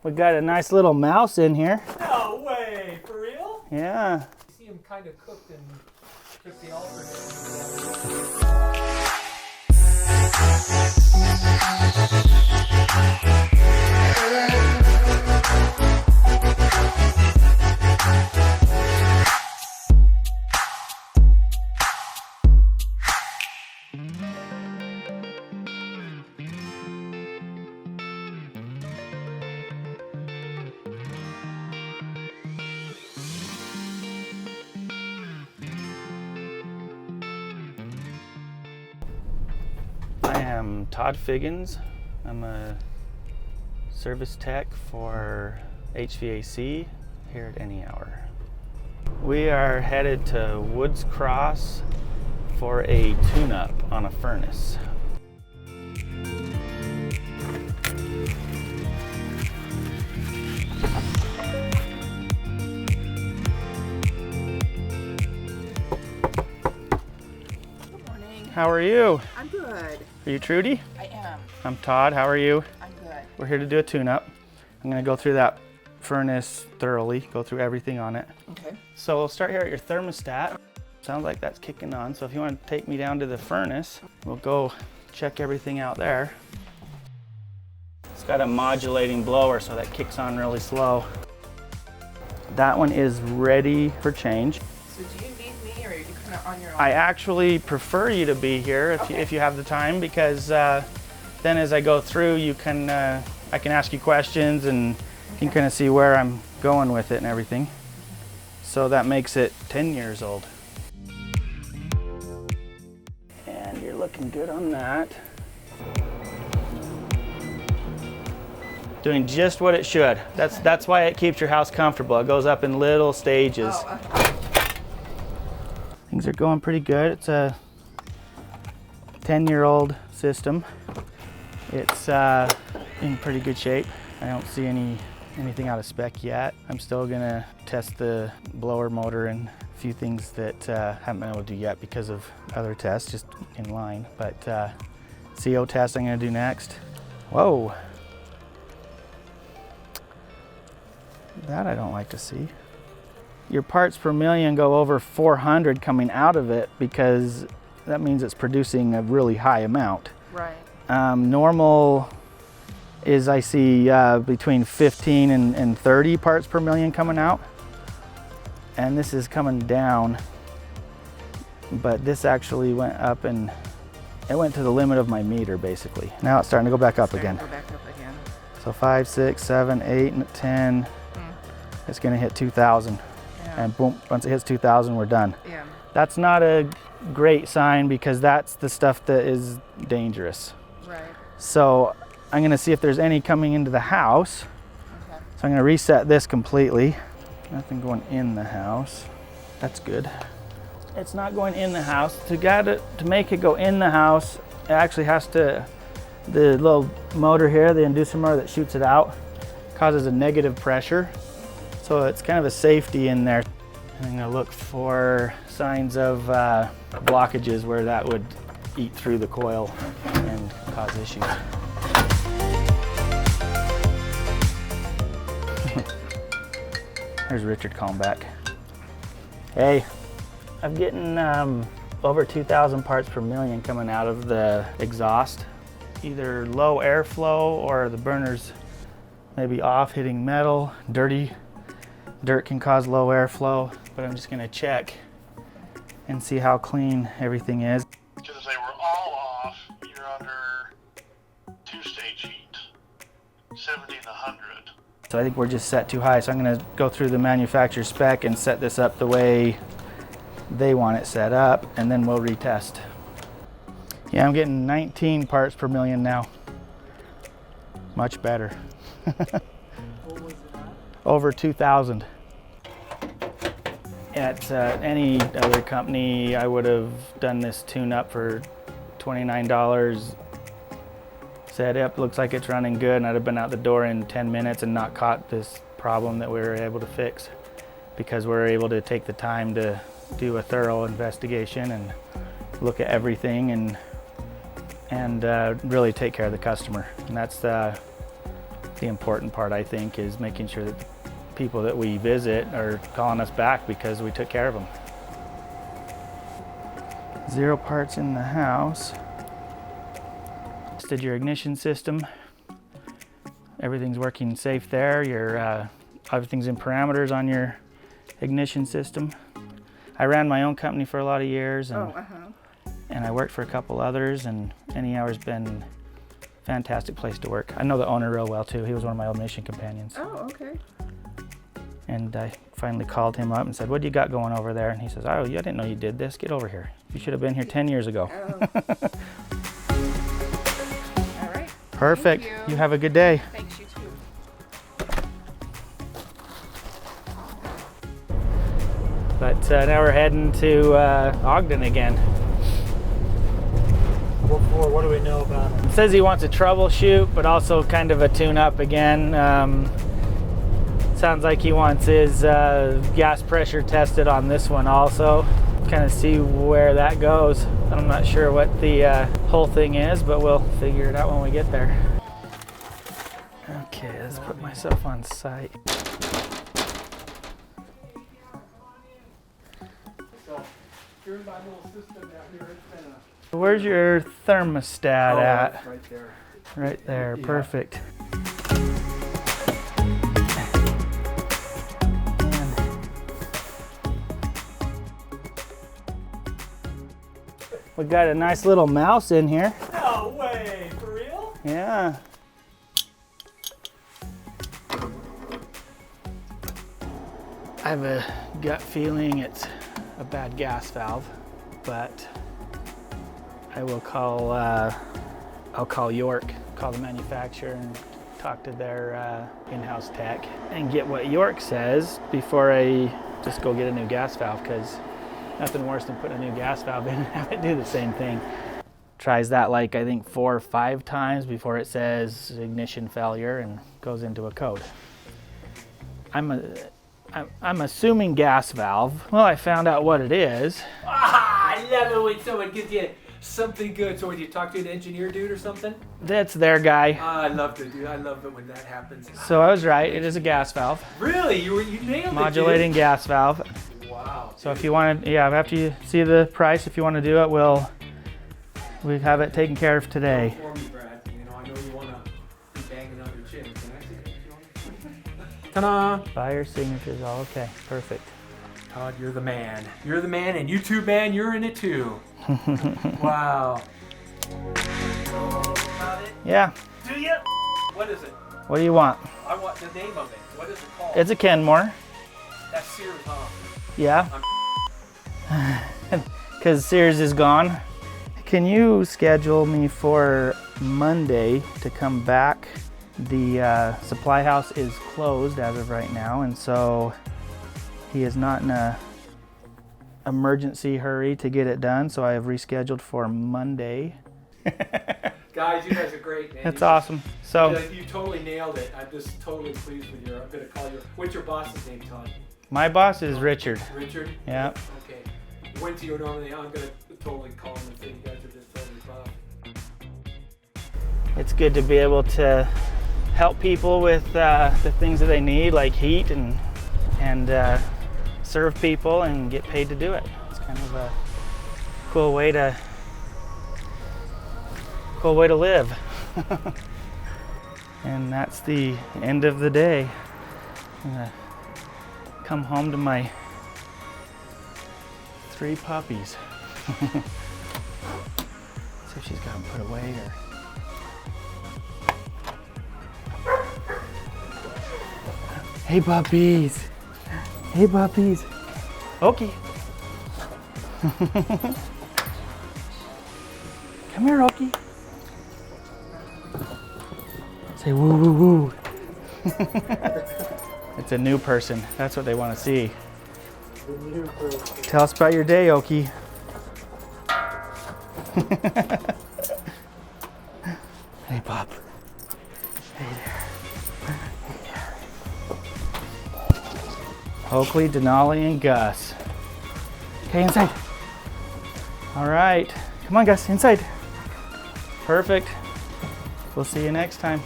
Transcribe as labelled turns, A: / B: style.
A: We got a nice little mouse in here.
B: No way, for real?
A: Yeah.
B: You see him kind of cooked and took the alternator.
A: I am Todd Figgins. I'm a service tech for HVAC here at Any Hour. We are headed to Woods Cross for a tune-up on a furnace. How are you?
C: I'm good.
A: Are you Trudy?
C: I am.
A: I'm Todd. How are you?
C: I'm good.
A: We're here to do a tune-up. I'm going to go through that furnace thoroughly, go through everything on it.
C: Okay.
A: So we'll start here at your thermostat. Sounds like that's kicking on. So if you want to take me down to the furnace, we'll go check everything out there. It's got a modulating blower, so that kicks on really slow. That one is ready for change.
C: So do you need me, or are you kind of on your own?
A: I actually prefer you to be here if you have the time, because then as I go through, you can I can ask you questions and you can kind of see where I'm going with it and everything. So that makes it 10 years old. And you're looking good on that. Doing just what it should. That's why it keeps your house comfortable. It goes up in little stages. Things are going pretty good. It's a 10-year-old system. It's in pretty good shape. I don't see anything out of spec yet. I'm still gonna test the blower motor and a few things that haven't been able to do yet because of other tests, just in line. But CO test I'm gonna do next. Whoa. That I don't like to see. Your parts per million go over 400 coming out of it because that means it's producing a really high amount.
C: Right.
A: Normal is I see between 15 and 30 parts per million coming out. And this is coming down. But this actually went up and it went to the limit of my meter basically. Now it's starting to go back up again.
C: Go back up again.
A: So 5, 6, 7, 8, and 10. It's gonna hit 2,000.
C: Yeah.
A: And boom, once it hits 2,000, we're done.
C: Yeah.
A: That's not a great sign because that's the stuff that is dangerous.
C: Right.
A: So I'm gonna see if there's any coming into the house.
C: Okay.
A: So I'm gonna reset this completely. Nothing going in the house. That's good. It's not going in the house. To make it go in the house, it actually has to, the little motor here, the inducer motor that shoots it out, causes a negative pressure. So it's kind of a safety in there. I'm gonna look for signs of blockages where that would eat through the coil and cause issues. There's Richard calling back. Hey, I'm getting over 2,000 parts per million coming out of the exhaust. Either low airflow or the burner's maybe off, hitting metal, dirty. Dirt can cause low airflow, but I'm just gonna check and see how clean everything is.
D: Because if they were all off, you're under 2-stage heat, 70 to 100.
A: So I think we're just set too high. So I'm gonna go through the manufacturer spec and set this up the way they want it set up, and then we'll retest. Yeah, I'm getting 19 parts per million now. Much better.
B: What was it at?
A: Over 2,000. At any other company, I would have done this tune-up for $29. Set up, looks like it's running good, and I'd have been out the door in 10 minutes and not caught this problem that we were able to fix because we're able to take the time to do a thorough investigation and look at everything and really take care of the customer. And that's the important part, I think, is making sure that the people that we visit are calling us back because we took care of them. 0 parts in the house. Tested your ignition system. Everything's working safe there. Your everything's in parameters on your ignition system. I ran my own company for a lot of years, and, and I worked for a couple others, and NER's been a fantastic place to work. I know the owner real well too. He was one of my old mission companions.
C: Oh, okay.
A: And I finally called him up and said, "What do you got going over there?" And he says, "Oh, I didn't know you did this. Get over here. You should have been here 10 years ago."
C: Oh. All right.
A: Perfect.
C: Thank
A: You have a good day.
C: Thanks, you too.
A: But now we're heading to Ogden again.
B: What for? What do we know about it?
A: It says he wants a troubleshoot, but also kind of a tune-up again. Sounds like he wants his gas pressure tested on this one also. Kind of see where that goes. I'm not sure what the whole thing is, but we'll figure it out when we get there. Okay, let's put myself on site.
B: So, here's my little system down here. It's been a...
A: Where's your thermostat at?
B: Right there.
A: Right there,
B: Yeah.
A: perfect. We got a nice little mouse in here.
B: No way! For real?
A: Yeah. I have a gut feeling it's a bad gas valve, but I will call, I'll call York, call the manufacturer and talk to their in-house tech and get what York says before I just go get a new gas valve, because nothing worse than putting a new gas valve in and have it do the same thing. Tries that like I think 4 or 5 times before it says ignition failure and goes into a code. I'm assuming gas valve. Well, I found out what it is.
B: Ah, I love it when someone gives you something good. So when you talk to an engineer dude or something?
A: That's their guy.
B: I love it, dude. I love it when that happens.
A: So I was right. It is a gas valve.
B: Really? You nailed it,
A: Modulating
B: dude.
A: gas valve.
B: Wow.
A: So if you want to, yeah, after you see the price, if you want to do it, we have it taken care of today.
B: For me, Brad. You know, I know you want to be banging on your chin. Can I see it? Ta-da!
A: Buyer signatures, all okay, perfect.
B: Todd, you're the man. You're the man, and you too, man, you're in it too. Wow.
A: Yeah.
B: Do you? What is it?
A: What do you want?
B: I want the name of it. What is it called?
A: It's a Kenmore.
B: That's Sears, huh?
A: Yeah. Because Sears is gone. Can you schedule me for Monday to come back? The supply house is closed as of right now, and so he is not in a emergency hurry to get it done, so I have rescheduled for Monday.
B: Guys, you guys are great, man.
A: That's
B: You
A: awesome. So
B: you totally nailed it. I'm just totally pleased with you. I'm going to call you. What's your boss's name, Todd?
A: my boss is Richard.
B: Richard?
A: Yeah.
B: Okay. When do you normally? I'm going to totally call him and say you guys are just totally buff.
A: It's good to be able to help people with the things that they need, like heat, and serve people and get paid to do it. It's kind of a cool way to live. And that's the end of the day. I'm gonna come home to my 3 puppies. See if she's got them put away or. Hey puppies. Hey puppies. Okay. Come here, Okie. Say woo woo woo. It's a new person. That's what they want to see. Tell us about your day, Okie. Hey, Pop. Hey there. Hey there. Oakley, Denali, and Gus. Okay, inside. All right. Come on, Gus, inside. Perfect. We'll see you next time.